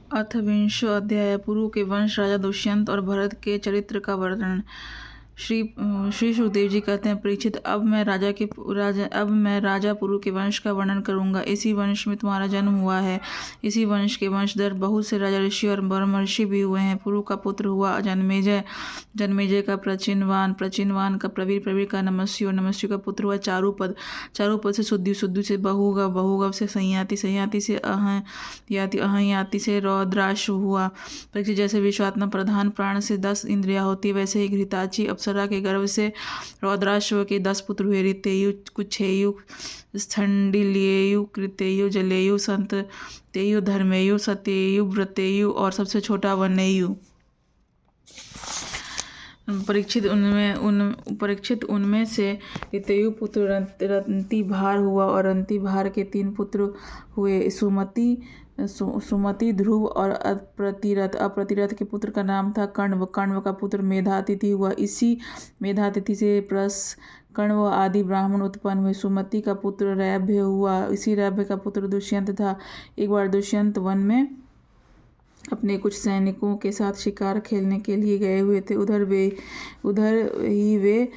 अथ विंशो अध्याय पुरु के वंश राजा दुष्यंत और भरत के चरित्र का वर्णन। श्री सुखदेव जी कहते हैं, परीक्षित, अब मैं राजा पुरु के वंश का वर्णन करूंगा। इसी वंश में तुम्हारा जन्म हुआ है। इसी वंश के वंशधर बहुत से राजा, ऋषि और ब्रह्मर्षि भी हुए हैं। पुरु का पुत्र हुआ जन्मेजय, जन्मेजय का प्रचिनवान, प्रचिनवान का प्रवीर, प्रवीर का नमस्यु, और नमस्यु का पुत्र हुआ चारुपद, चारुपद से सुद्यु, सुद्यु से बहुगव, बहुगव से संयाति, संयाति से अहंयाति, अहंयाति से रौद्राक्ष हुआ। परीक्षित, जैसे विश्वात्मा प्रधान प्राण से 10 इंद्रियां होती, वैसे ही घृताची अप्सरा के गर्भ से रौद्राश्व के 10 पुत्र हुए। ऋतेयु, कुच्छेयु, स्थंडिल्येयु, कृतेयु, जलेयु, संततेयु, धर्मेयु, सत्येयु, व्रतेयु और सबसे छोटा वनेयु। परीक्षित उनमें से ऋतेयु पुत्र रंतिभार हुआ, और रंतिभार के 3 पुत्र हुए, सुमति, ध्रुव और अप्रतिरथ। अप्रतिरथ के पुत्र का नाम था कण्व। कण्व का पुत्र मेधातिथि हुआ। इसी मेधातिथि से प्रस, कण्व आदि ब्राह्मण उत्पन्न हुए। सुमति का पुत्र रैभ्य हुआ। इसी रैभ्य का पुत्र दुष्यंत था। एक बार दुष्यंत वन में अपने कुछ सैनिकों के साथ शिकार खेलने के लिए गए हुए थे। उधर ही वे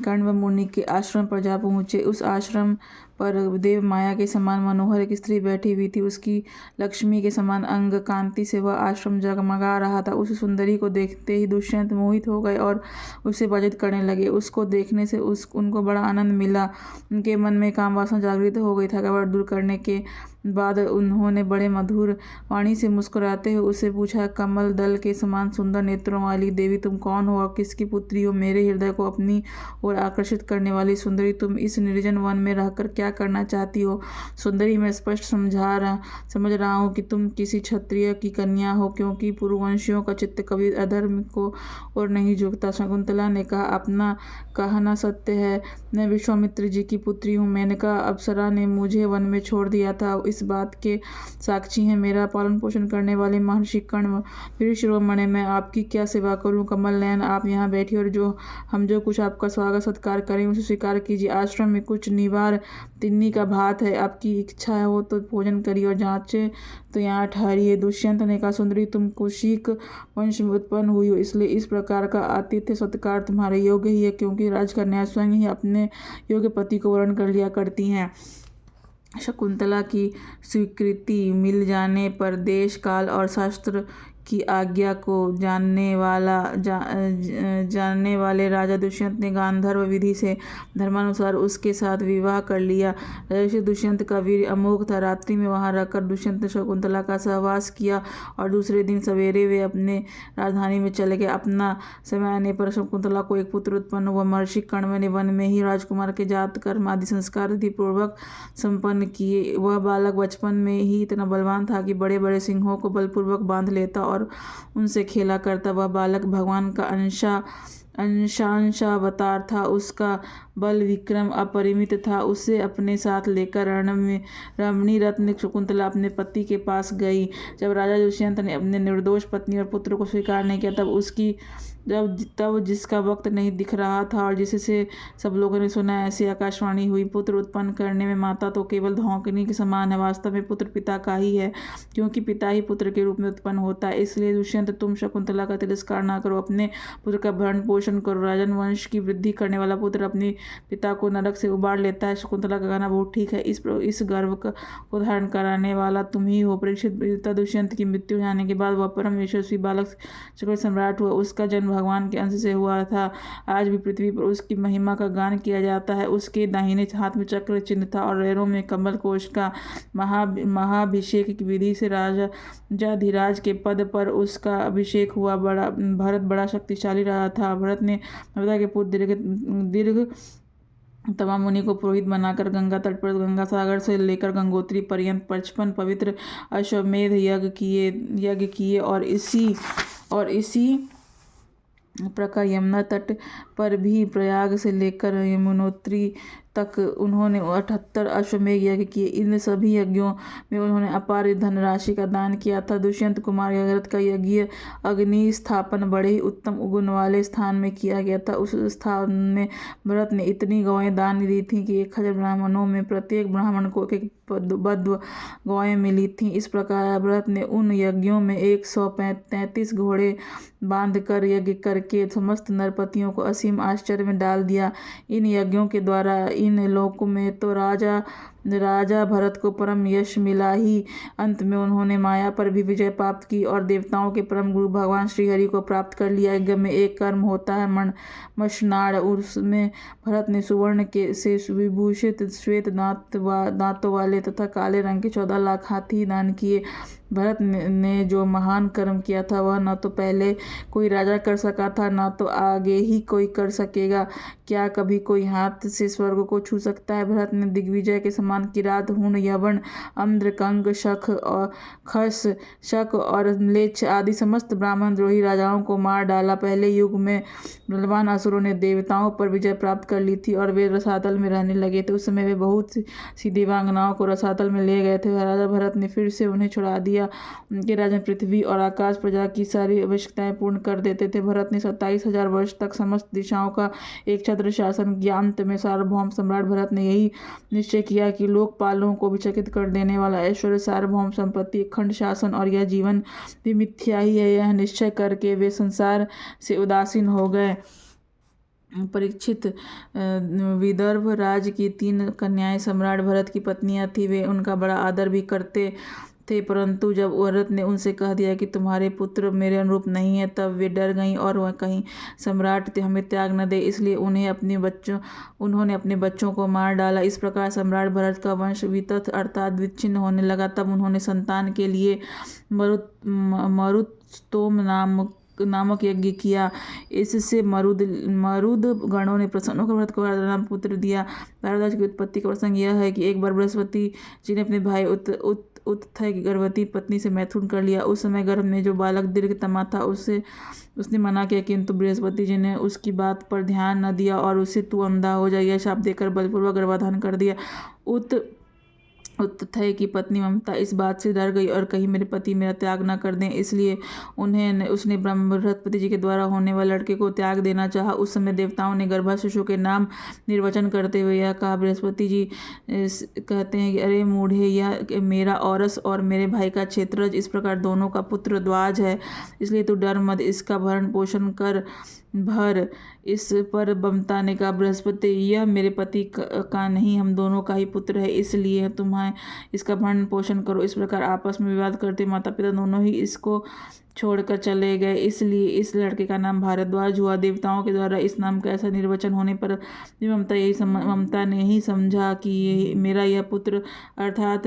कण्व मुनि के आश्रम पर जा पहुँचे। उस आश्रम पर देव माया के समान मनोहर एक स्त्री बैठी हुई थी। उसकी लक्ष्मी के समान अंग कांति से वह आश्रम जगमगा रहा था। उस सुंदरी को देखते ही दुष्यंत मोहित हो गए और उससे बातचीत करने लगे। उसको देखने से उनको बड़ा आनंद मिला। उनके मन में काम वासना जागृत हो गई। थकावट दूर करने के बाद उन्होंने बड़े मधुर वाणी से मुस्कुराते हुए उससे पूछा, कमल दल के समान सुंदर नेत्रों वाली देवी, तुम कौन हो और किसकी पुत्री हो? मेरे हृदय को अपनी ओर आकर्षित करने वाली सुंदरी, तुम इस निर्जन वन में रहकर क्या करना चाहती हो? सुंदरी, मैं स्पष्ट समझ रहा हूँ कि तुम किसी क्षत्रिय की कन्या हो, क्योंकि पुरुवंशियों का चित्त कभी अधर्म को और नहीं झुकता। शकुंतला ने कहा, अपना कहना सत्य है, मैं विश्वामित्र जी की पुत्री हूँ। मेनका अप्सरा ने मुझे वन में छोड़ दिया था। इस बात के साक्षी हैं मेरा पालन पोषण करने वाले महर्षि कण्व। वीर शिरोमणि, मैं आपकी क्या सेवा करूं? कमल नयन, आप यहाँ बैठिए और हम जो कुछ आपका स्वागत सत्कार करें उसे स्वीकार कीजिए। आश्रम में कुछ निवार तिन्नी का भात है, आपकी इच्छा हो तो भोजन करिए और जांचे तो यहाँ ठहरिए। दुष्यंत ने कहा, सुंदरी, तुम कुशिक वंश में उत्पन्न हुई हो, इसलिए इस प्रकार का आतिथ्य सत्कार तुम्हारे योग्य ही है, क्योंकि राजकन्या स्वयं ही अपने योग्य पति को वर्ण कर लिया करती हैं। शकुंतला की स्वीकृति मिल जाने पर देश, काल और शास्त्र की आज्ञा को जानने वाले राजा दुष्यंत ने गांधर्व विधि से धर्मानुसार उसके साथ विवाह कर लिया। राजर्षि दुष्यंत का वीर अमोघ था। रात्रि में वहां रहकर दुष्यंत ने शकुंतला का सहवास किया और दूसरे दिन सवेरे वे अपने राजधानी में चले गए। अपना समय आने पर शकुंतला को एक पुत्र उत्पन्न हुआ। महर्षि कण्व ने वन में ही राजकुमार के जात कर्म आदि संस्कार विधि पूर्वक संपन्न किए। वह बालक बचपन में ही इतना बलवान था कि बड़े बड़े सिंहों को बलपूर्वक बांध लेता और उनसे खेला करता। वह बालक भगवान का अंशावतार था। उसका बल विक्रम अपरिमित था। उसे अपने साथ लेकर रमणी रत्न शकुंतला अपने पति के पास गई। जब राजा दुष्यंत ने अपने निर्दोष पत्नी और पुत्र को स्वीकार नहीं किया, तब जिसका वक्त नहीं दिख रहा था और जिससे सब लोगों ने सुना, ऐसी आकाशवाणी हुई, पुत्र उत्पन्न करने में माता तो केवल धौंकनी के समान है, वास्तव में पुत्र पिता का ही है, क्योंकि पिता ही पुत्र के रूप में उत्पन्न होता है। इसलिए दुष्यंत, तुम शकुंतला का तिरस्कार ना करो, अपने पुत्र का भरण पोषण करो। राजन वंश की वृद्धि करने वाला पुत्र अपने पिता को नरक से उबार लेता है। शकुंतला का कहना बहुत ठीक है। इस गर्व को धारण कराने वाला तुम ही हो। परीक्षित, पिता दुष्यंत की मृत्यु जाने के बाद वह परम यशस्वी बालक चक्र सम्राट हुआ। उसका जन्म भगवान के अंश से हुआ था। आज भी पृथ्वी पर उसकी महिमा का गान किया जाता है। उसके दाहिने हाथ में चक्र चिन्ह था और पैरों में कमल कोश का। महाभिषेक की विधि से राजाधिराज के पद पर उसका अभिषेक हुआ। भरत बड़ा शक्तिशाली रहा था। भरत ने नर्मदा के पुत्र दीर्घ तमाम मुनि को पुरोहित बनाकर गंगा तट पर गंगा सागर से लेकर गंगोत्री पर्यंत 55 पवित्र अश्वमेध यज्ञ किए और इसी प्रकार यमुना तट पर भी प्रयाग से लेकर यमुनोत्री तक उन्होंने 78 अश्वमेध यज्ञ किए। इन सभी यज्ञों में उन्होंने अपार धनराशि का दान किया था। दुष्यंत कुमार भरत का यज्ञ अग्नि स्थापन बड़े ही उत्तम गुण वाले स्थान में किया गया था। उस स्थान में भरत ने इतनी गौएं दान दी थीं कि 1000 ब्राह्मणों में प्रत्येक ब्राह्मण को एक बद्ध गौएं मिली थीं। इस प्रकार भरत ने उन यज्ञों में 133 घोड़े बांध कर यज्ञ करके समस्त नरपतियों को असीम आश्चर्य में डाल दिया। इन यज्ञों के द्वारा इन लोकों में तो राजा भरत को परम यश मिला ही, अंत में उन्होंने माया पर भी विजय प्राप्त की और देवताओं के परम गुरु भगवान श्रीहरि को प्राप्त कर लिया। यज्ञ में एक कर्म होता है मशनाड़, उसमें भरत ने सुवर्ण के से विभूषित श्वेत दांतों वाले तथा काले रंग के 14 लाख हाथी दान किए। भरत ने जो महान कर्म किया था वह न तो पहले कोई राजा कर सका था, न तो आगे ही कोई कर सकेगा। क्या कभी कोई हाथ से स्वर्ग को छू सकता है? भरत ने दिग्विजय के समान किरात, हुण, यवन, अम्र, कंग, शक और खस, शक और म्लेच्छ आदि समस्त ब्राह्मण द्रोही राजाओं को मार डाला। पहले युग में बलवान असुरों ने देवताओं पर विजय प्राप्त कर ली थी और वे रसातल में रहने लगे थे। उस समय वे बहुत सी देवांगनाओं को रसातल में ले गए थे। राजा भरत ने फिर से उन्हें छुड़ा दिया। उनके राजा पृथ्वी और आकाश प्रजा की सारी आवश्यकताएं पूर्ण कर देते थे। भरत ने 27,000 वर्ष तक समस्त दिशाओं का एक छत्र शासन किया। अंत में सार्वभौम सम्राट भरत ने यही निश्चय किया कि लोकपालों को विचकित कर देने वाला ऐश्वर्य, सार्वभौम संपत्ति, अखंड शासन और यह जीवन भी मिथ्या ही है। यह निश्चय करके वे संसार से उदासीन हो गए। परीक्षित विदर्भ राज्य की 3 कन्याएं सम्राट भरत की पत्नियां थी। वे उनका बड़ा आदर भी करते थे, परंतु जब भरत ने उनसे कह दिया कि तुम्हारे पुत्र मेरे अनुरूप नहीं है, तब वे डर गईं और वह कहीं सम्राट हमें त्याग न दे, इसलिए उन्होंने अपने बच्चों को मार डाला। इस प्रकार सम्राट भरत का वंश वितथ अर्थात विच्छिन्न होने लगा। तब उन्होंने संतान के लिए मरुत्स्तोम नामक यज्ञ किया। इससे मरुद गणों ने प्रसन्न होकर भरत को नाम पुत्र दिया। भारद्वाज की उत्पत्ति का प्रसंग यह है कि एक बार बृहस्पति जी ने अपने भाई उत्थय की गर्भवती पत्नी से मैथुन कर लिया। उस समय गर्भ में जो बालक दीर्घतमा था उसने मना किया, किंतु बृहस्पति जी ने उसकी बात पर ध्यान न दिया और उसे तू अंधा हो जा यह शाप देकर बलपूर्वक गर्भाधान कर दिया। उत्थय की पत्नी ममता इस बात से डर गई और कहीं मेरे पति मेरा त्याग न कर दें, इसलिए उसने बृहस्पति जी के द्वारा होने वाले लड़के को त्याग देना चाहा। उस समय देवताओं ने गर्भस्थ शिशु के नाम निर्वचन करते हुए यह कहा। बृहस्पति जी कहते हैं कि अरे मूढ़े, यह मेरा औरस और मेरे भाई का क्षेत्रज इस प्रकार दोनों का पुत्र ध्वज है, इसलिए तू डर मत, इसका भरण पोषण कर भर। इस पर ममता ने कहा, बृहस्पति यह मेरे पति का नहीं, हम दोनों का ही पुत्र है, इसलिए तुम्हें इसका भरण पोषण करो। इस प्रकार आपस में विवाद करते माता पिता दोनों ही इसको छोड़कर चले गए, इसलिए इस लड़के का नाम भारद्वाज हुआ। देवताओं के द्वारा इस नाम का ऐसा निर्वचन होने पर भी ममता ने ही समझा कि मेरा यह पुत्र अर्थात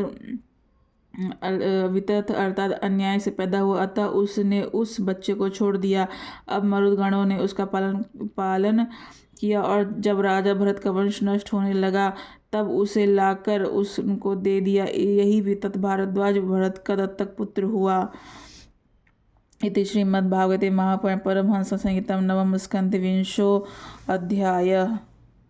वितथ अर्थात अन्याय से पैदा हुआ, अतः उसने उस बच्चे को छोड़ दिया। अब मरुदगणों ने उसका पालन किया और जब राजा भरत का वंश नष्ट होने लगा तब उसे लाकर उसको दे दिया। यही वितथ भारद्वाज भरत का दत्तक पुत्र हुआ। इति श्रीमद्भागवते महापुराणे परमहंस संहितायां 9th स्कन्धे 20th अध्यायः।